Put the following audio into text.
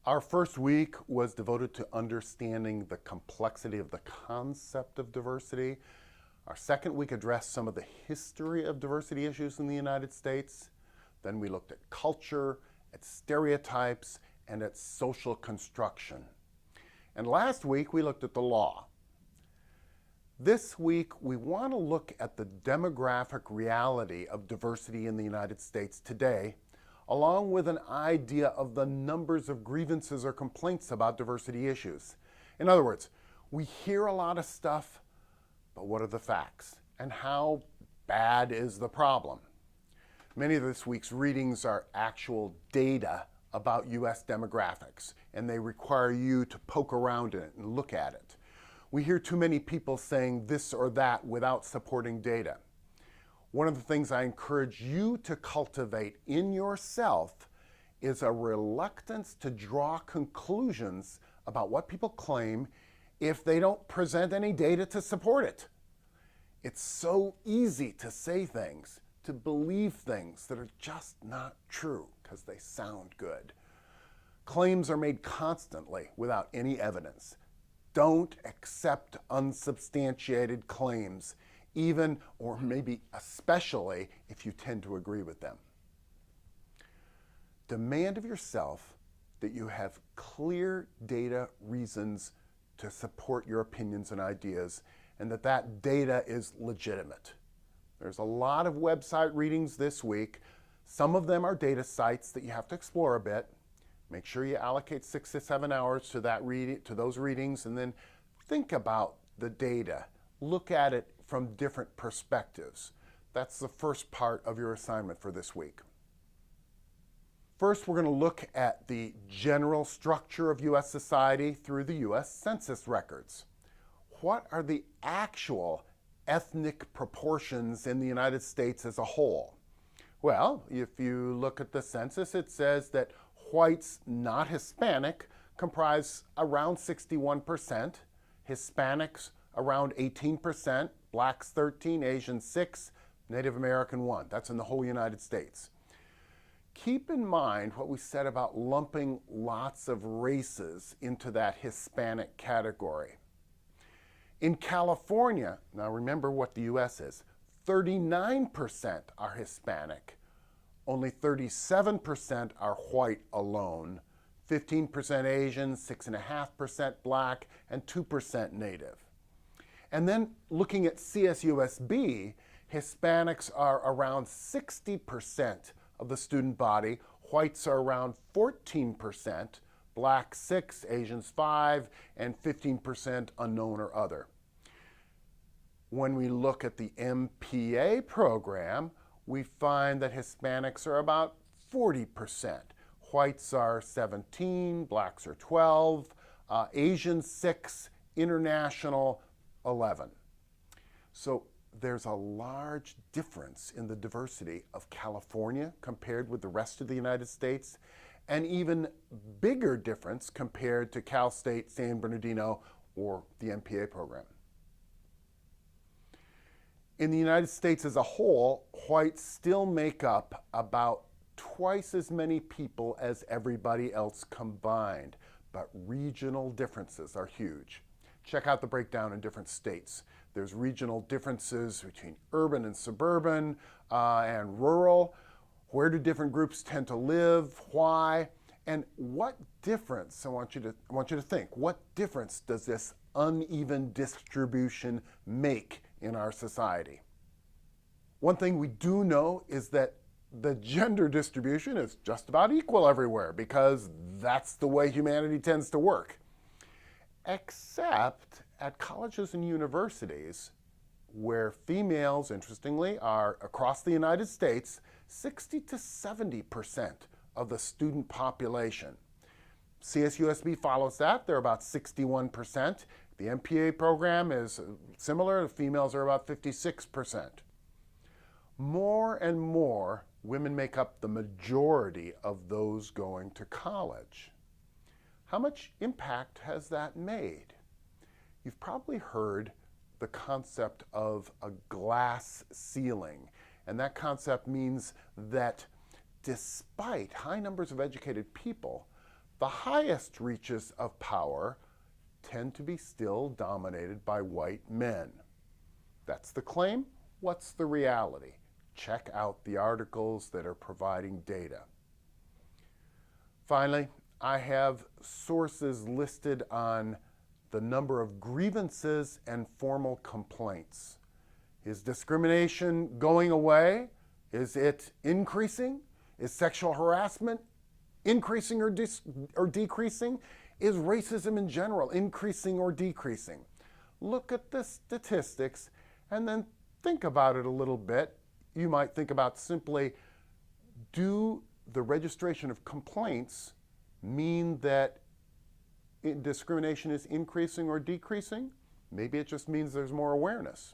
Our first week was devoted to understanding the complexity of the concept of diversity. Our second week addressed some of the history of diversity issues in the United States. Then we looked at culture, at stereotypes, and at social construction. And last week we looked at the law. This week we want to look at the demographic reality of diversity in the United States today, along with an idea of the numbers of grievances or complaints about diversity issues. In other words, we hear a lot of stuff, but what are the facts? And how bad is the problem? Many of this week's readings are actual data about US demographics, and they require you to poke around in it and look at it. We hear too many people saying this or that without supporting data. One of the things I encourage you to cultivate in yourself is a reluctance to draw conclusions about what people claim if they don't present any data to support it. It's so easy to say things, to believe things that are just not true because they sound good. Claims are made constantly without any evidence. Don't accept unsubstantiated claims, even or maybe especially if you tend to agree with them. Demand of yourself that you have clear data reasons to support your opinions and ideas, and that data is legitimate. There's a lot of website readings this week. Some of them are data sites that you have to explore a bit. Make sure you allocate 6 to 7 hours to those readings, and then think about the data. Look at it from different perspectives. That's the first part of your assignment for this week. First, we're going to look at the general structure of U.S. society through the U.S. Census records. What are the actual ethnic proportions in the United States as a whole? Well, if you look at the census, it says that whites not Hispanic comprise around 61%, Hispanics around 18%, blacks 13%, Asians 6%, Native American 1%. That's in the whole United States. Keep in mind what we said about lumping lots of races into that Hispanic category. In California, now remember what the U.S. is, 39% are Hispanic, only 37% are white alone, 15% Asian, 6.5% black, and 2% Native. And then looking at CSUSB, Hispanics are around 60% of the student body, whites are around 14%, black 6%, Asians 5%, and 15% unknown or other. When we look at the MPA program, we find that Hispanics are about 40%. Whites are 17%, blacks are 12%, Asians 6%, international 11%. So there's a large difference in the diversity of California compared with the rest of the United States, and even bigger difference compared to Cal State, San Bernardino, or the MPA program. In the United States as a whole, whites still make up about twice as many people as everybody else combined, but regional differences are huge. Check out the breakdown in different states. There's regional differences between urban and suburban and rural. Where do different groups tend to live? Why? And what difference, I want you to think, what difference does this uneven distribution make in our society? One thing we do know is that the gender distribution is just about equal everywhere because that's the way humanity tends to work. Except at colleges and universities, where females, interestingly, are across the United States 60 to 70% of the student population. CSUSB follows that. They're about 61%. The MPA program is similar. The females are about 56%. More and more women make up the majority of those going to college. How much impact has that made? You've probably heard the concept of a glass ceiling. And that concept means that despite high numbers of educated people, the highest reaches of power tend to be still dominated by white men. That's the claim. What's the reality? Check out the articles that are providing data. Finally, I have sources listed on the number of grievances and formal complaints. Is discrimination going away? Is it increasing? Is sexual harassment increasing or decreasing? Is racism in general increasing or decreasing? Look at the statistics and then think about it a little bit. You might think about simply, do the registration of complaints mean that discrimination is increasing or decreasing? Maybe it just means there's more awareness.